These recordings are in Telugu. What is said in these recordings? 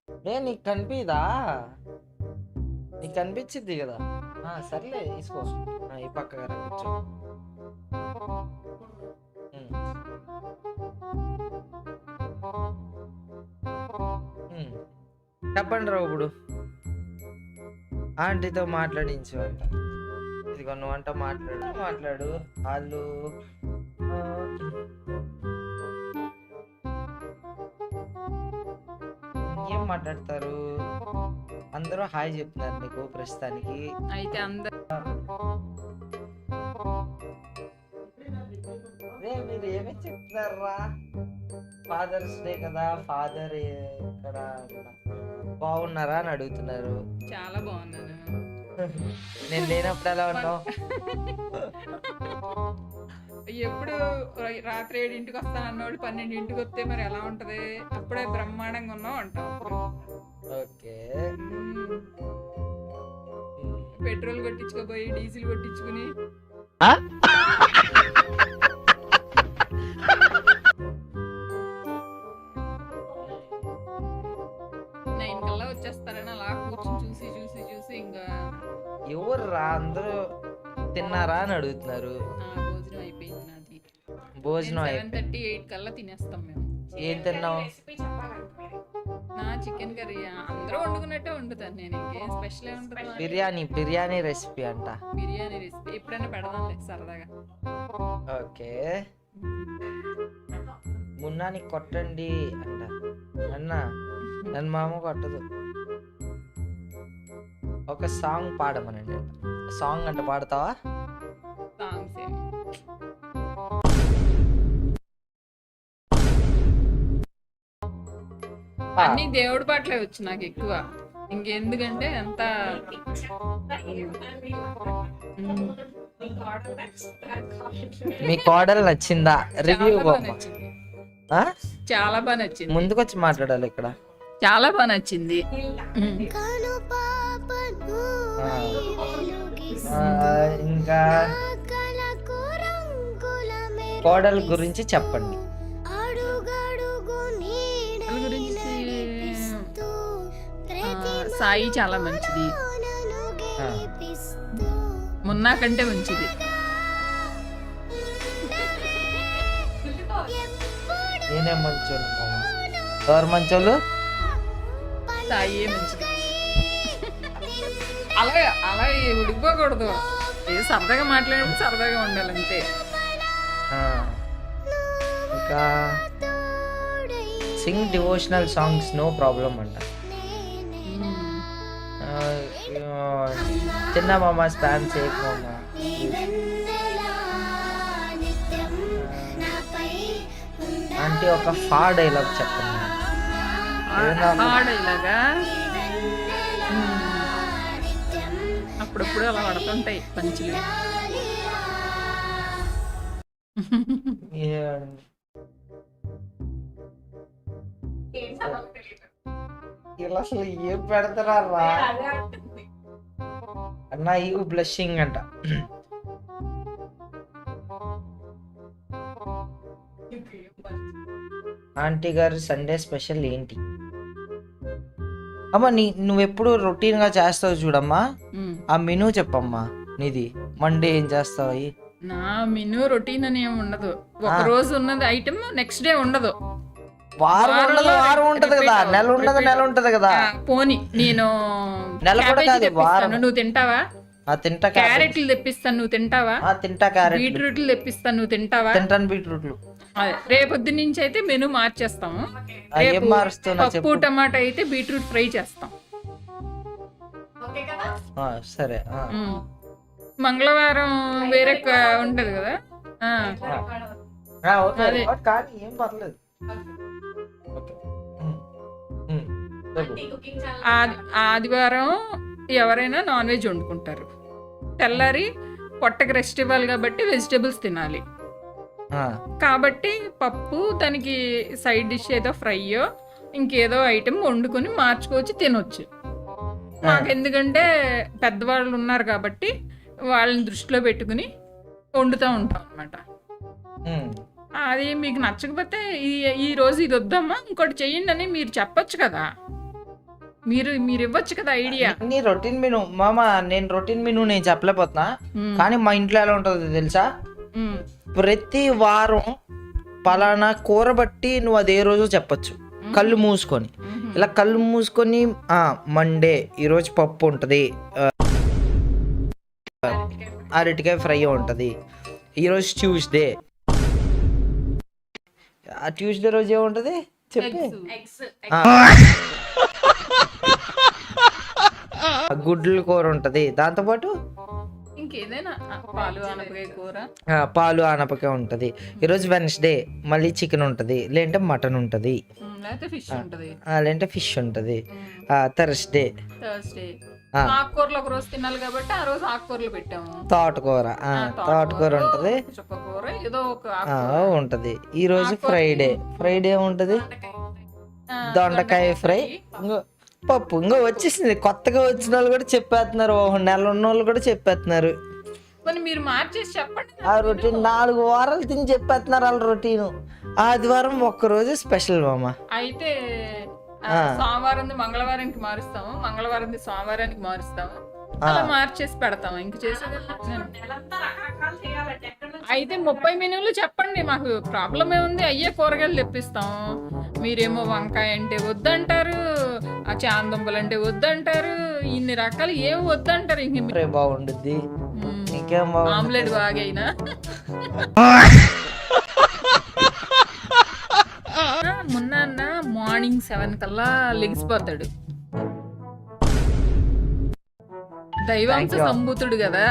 నీకు కనిపిదా? నీకు కనిపించిద్ది కదా. సర్లే తీసుకో. ఈ పక్కగా రా, కూర్చో. ఉమ్, ఉమ్. చెప్పండి రా ఇప్పుడు. ఆంటీతో మాట్లాడించు అంట. ఇదిగో నువ్వంట మాట్లాడు వాళ్ళు. ఆ, ఏం మాట్లాడతారు? అందరూ హాయ్ చెప్తున్నారు నీకు ప్రస్తుతానికి. అయితే అందరు మీరు ఏమి చెప్తున్నారా? ఫాదర్స్ డే కదా, ఫాదర్ ఇక్కడ బాగున్నారా అని అడుగుతున్నారు. చాలా బాగున్నాను. నేను లేనప్పుడు ఎలా ఉన్నావు? ఎప్పుడు రాత్రి 7ంటికి వస్తానన్నోళ్ళు 12ంటికి వస్తే మరి ఎలా ఉంటది? అప్పుడే బ్రహ్మాండంగా ఉన్నావు అంటావు. ఓకే. పెట్రోల్ కొట్టించుకోపోయి డీజిల్ కొట్టించుకుని 9 కల్లా వచ్చేస్తారని అలా కూర్చొని చూసి ఇంకా ఎవరు రా అందరూ తిన్నారా అని అడుగుతున్నారు. భోజనం అయిపోయింది నాది. భోజనం 7:30 8 కల్లా తినేస్తాం మేము. ఏం తిన్నావు? నా చికెన్ కర్రీ అందరూ వండుకున్నట్టే వండుతాను నేను. ఇంకేం స్పెషల్ ఉంటుంది? బిర్యానీ రెసిపీ అంట. బిర్యానీ రెసిపీ ఎప్పుడైనా పెడదాంలే సరదాగా. ఓకే. మున్నాని కొట్టండి అంట. అన్న నన్ను మామ కొట్టదు. ఒక సాంగ్ పాడమనండి. సాంగ్ అంటే పాడతావా? సాంగ్స్ అన్ని దేవుడి పాటలే వచ్చు నాకు ఎక్కువ. ఇంకెందుకంటే అంత మీ కోడలు నచ్చిందా? రివ్యూ చాలా బాగా నచ్చింది. ముందుకొచ్చి మాట్లాడాలి ఇక్కడ. చాలా బాగా నచ్చింది. ఇంకా కోడల గురించి చెప్పండి. సాయి చాలా మంచిది. మున్నా కంటే మంచిది. నేనే మంచోళ్ళు. ఎవరు మంచోళ్ళు? సాయి మంచిది. అలా ఉడికిపోకూడదు. సరదాగా మాట్లాడినప్పుడు సరదాగా ఉండాలి అంతే. ఇంకా sing devotional songs no problem అంట. చిన్న మామ స్పాన్ సేఫ్ మామ. అంటే ఒక ఫా డైలాగ్ చెప్పండి. అప్పుడప్పుడు అలా పడుతుంటాయి పంచులు. ఇలా అసలు ఏం పెడతారా అన్న? ఇవి బ్లషింగ్ అంట. ఆంటీ గారు సండే స్పెషల్ ఏంటి? అమ్మా నువ్వెప్పుడు రొటీన్ గా చేస్తావు చూడమ్మా, ఆ మెనూ చెప్పమ్మా. నీది మండే ఏం చేస్తావు? నా మెనూ రొటీన్ అని ఏమి ఉండదు. ఒక రోజు ఉన్నది ఐటమ్ నెక్స్ట్ డే ఉండదు. వారం ఉంటది కదా, నెల ఉంటది కదా. పోనీ నేను నువ్వు తింటావా? తింటా. క్యారెట్లు తెప్పిస్తాను, నువ్వు తింటావా? తింటా. క్యారెట్ బీట్రూట్లు తెప్పిస్తాను, నువ్వు తింటావా? తింటాను బీట్రూట్లు. రేపొద్దు నుంచి అయితే మెనూ మార్చేస్తాము. పప్పు టమాటా అయితే బీట్రూట్ ఫ్రై చేస్తాం. సరే. మంగళవారం వేరే ఉంటది కదా. కానీ ఏం పర్లేదు. ఆదివారం ఎవరైనా నాన్ వెజ్ వండుకుంటారు. తెల్లారి పొట్టకి రెస్ట్ ఇవ్వాలి కాబట్టి వెజిటేబుల్స్ తినాలి. కాబట్టి పప్పు, దానికి సైడ్ డిష్ ఏదో ఫ్రైయో ఇంకేదో ఐటెం వండుకొని మార్చుకోవచ్చు, తినొచ్చు. మాకు ఎందుకంటే పెద్దవాళ్ళు ఉన్నారు కాబట్టి వాళ్ళని దృష్టిలో పెట్టుకుని వండుతూ ఉంటాం అన్నమాట. అది మీకు నచ్చకపోతే ఈ రోజు ఇది వద్దమ్మా ఇంకోటి చెయ్యండి అని మీరు చెప్పొచ్చు కదా. మీరు ఇవ్వచ్చు కదా ఐడియా. నీ రొటీన్ మెనూ మామ, నేను రొటీన్ మెనూ నేను చెప్పలేకపోతున్నా, కానీ మా ఇంట్లో ఎలా ఉంటుందో తెలుసా, ప్రతి వారం పలానా కూర బట్టి నువ్వు అదే రోజు చెప్పచ్చు కళ్ళు మూసుకొని. ఇలా కళ్ళు మూసుకొని మండే ఈరోజు పప్పు ఉంటుంది, అరటికాయ ఫ్రై ఉంటుంది, ఈరోజు ట్యూస్డే, ఆ ట్యూస్డే రోజు ఏముంటది చెప్పి, గుడ్ల కూర ఉంటది, దాంతోపాటు ఇంకేదైనా పాలు ఆనపకాయ కూర, పాలు ఆనపకాయ ఉంటది. ఈరోజు వెన్స్డే మళ్ళీ చికెన్ ఉంటది, లేదంటే మటన్ ఉంటది, లేదంటే ఫిష్ ఉంటది, లేదంటే ఫిష్ ఉంటది. థర్స్డే ఆకుకూరలు ఒక రోజు తినాలి కాబట్టి ఆ రోజు ఆకుకూరలు పెట్టాము. తోటకూర ఉంటది, చుక్కకూర ఏదో ఒక ఉంటది. ఈ రోజు ఫ్రైడే ఉంటది, దొండకాయ ఫ్రై, పప్పు. ఇంకా వచ్చేసింది, కొత్తగా వచ్చిన వాళ్ళు కూడా చెప్పేస్తున్నారు, నెల ఉన్న వాళ్ళు కూడా చెప్పేస్తున్నారు. మీరు మార్చేసి చెప్పండి. ఆ రొటీన్ 4 వారాలు తిని చెప్పేస్తున్నారు వాళ్ళ రొటీన్. ఆదివారం ఒక్కరోజు స్పెషల్ మామ. అయితే సోమవారం మంగళవారానికి మారుస్తాము, మంగళవారం సోమవారానికి మారుస్తాము, అలా మార్చేసి పెడతాము. ఇంక చేసేది అయితే 30 మెనూలు చెప్పండి, మాకు ప్రాబ్లం ఏముంది, అయ్యే కూరగాయలు తెప్పిస్తాం. మీరేమో వంకాయ అంటే వద్దంటారు, ఆ చాందుంపలు అంటే వద్దంటారు, ఇన్ని రకాలు ఏమి వద్దంటారు. ఇంక బాగుంటుంది, ఆమ్లెట్ బాగైనా మొన్న మార్నింగ్ 7 కల్లా లెగిసిపోతాడు, దైవాంశ సంభూతుడు కదా.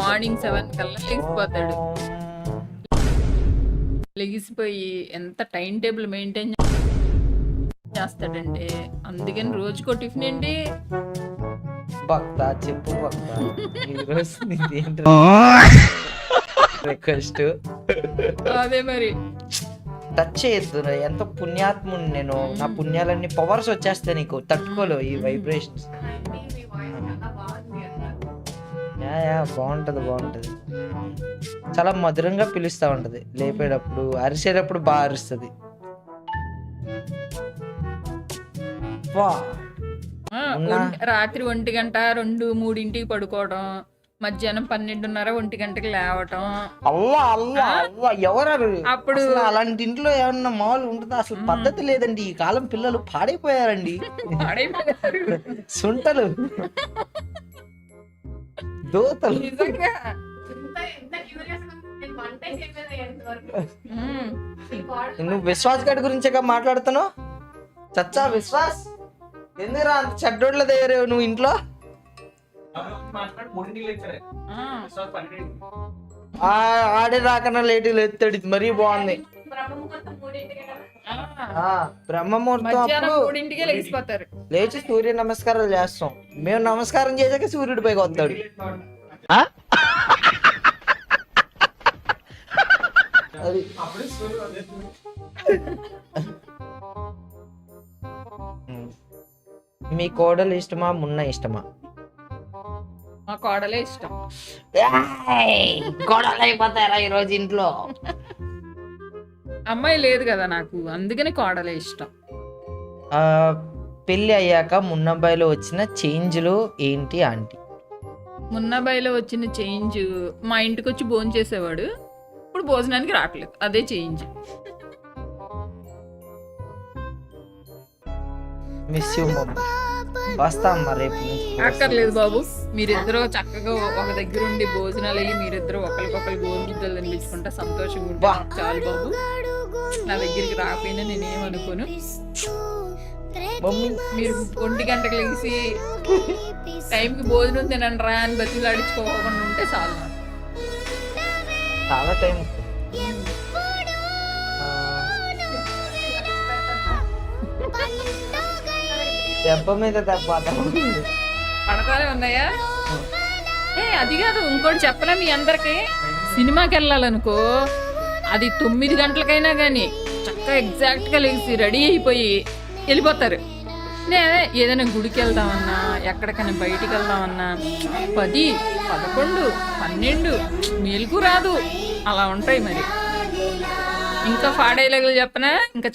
మార్నింగ్ 7 కల్లా లెగిసిపోతాడు. లెగిసిపోయి ఎంత టైం టేబుల్ మెయింటైన్ చేస్తాడంటే, అందుకని రోజుకో టిఫిన్ ఏంటి భక్త చెప్పు రిక్వెస్ట్. అదే మరి టచ్ చేయొద్దు, ఎంత పుణ్యాత్ముని నేను, నా పుణ్యాలన్నీ పవర్స్ వచ్చేస్తాయి నీకు, తట్టుకోలేవు ఈ వైబ్రేషన్స్. బాగుంటది, చాలా మధురంగా పిలుస్తా ఉంటది, లేపేటప్పుడు అరిసేటప్పుడు బాగా అరుస్తుంది. రాత్రి 1 గంట 2, 3 పడుకోవడం, మధ్యాహ్నం 12:30, 1 గంటకి లేవటం. ఎవరు అప్పుడు అలాంటి ఇంట్లో ఏమన్నా మామూలు ఉంటుందా? అసలు పద్ధతి లేదండి, ఈ కాలం పిల్లలు పాడైపోయారండి. సుంటలు, దోతలు. నువ్వు విశ్వాస్ గడి గురించే మాట్లాడుతున్నావు. చచ్చా విశ్వాస్, ఎందుకురా అంత చెడ్డోళ్ళ దగ్గర నువ్వు ఇంట్లో? ఆడే రాకన్నా లేట్ ఎత్తాడు, ఇది మరీ బాగుంది. బ్రహ్మముహూర్తం అప్పుడు లేచి సూర్య నమస్కారాలు చేస్తాం. మేము నమస్కారం చేసాక సూర్యుడి పైకి వస్తాడు. అది మీ కోడలు ఇష్టమా, మున్న ఇష్టమా? మా కోడలే ఇష్టం. కోడలు అయిపోతారా ఈరోజు ఇంట్లో? అమ్మాయి లేదు కదా నాకు, అందుకని కోడలే ఇష్టం. పెళ్ళి అయ్యాక మున్నబ్బాయిలో వచ్చిన చేంజ్లు ఏంటి ఆంటీ? మున్నబ్బాయిలో వచ్చిన చేంజ్, మా ఇంటికి వచ్చి భోజనం చేసేవాడు, ఇప్పుడు భోజనానికి రావట్లేదు, అదే చేంజ్. మిస్ యూ మమ్మీ, వస్తాం మరి. అక్కర్లేదు బాబు, మీరిద్దరూ చక్కగా ఒక దగ్గర ఉండి భోజనాలు అయ్యి మీరిద్దరు ఒకరికొకరు గోరుముద్దలు అనిపించుకుంటా సంతోషంగా ఉంటా చాలు బాబు. నా దగ్గరికి రాకపోయినా నేనేమనుకోను. మీరు 1 గంటకు లేచి టైంకి భోజనం తినండి రా అని బతులు అడిచుకోకుండా ఉంటే చాలు. చాలా టైం దెబ్బ మీద దెబ్బ పడతానే ఉన్నాయా? అది కాదు, ఇంకోటి చెప్పలే మీ అందరికి, సినిమాకి వెళ్ళాలనుకో అది 9 గంటలకైనా కానీ చక్కగా ఎగ్జాక్ట్గా లేచి రెడీ అయిపోయి వెళ్ళిపోతారు. ఏదైనా గుడికి వెళ్దామన్నా, ఎక్కడికైనా బయటికి వెళ్దామన్నా 10, 11, 12 మేలుకు రాదు, అలా ఉంటాయి. మరి ఇంకా ఫాడైలాగులు చెప్పనా, ఇంకా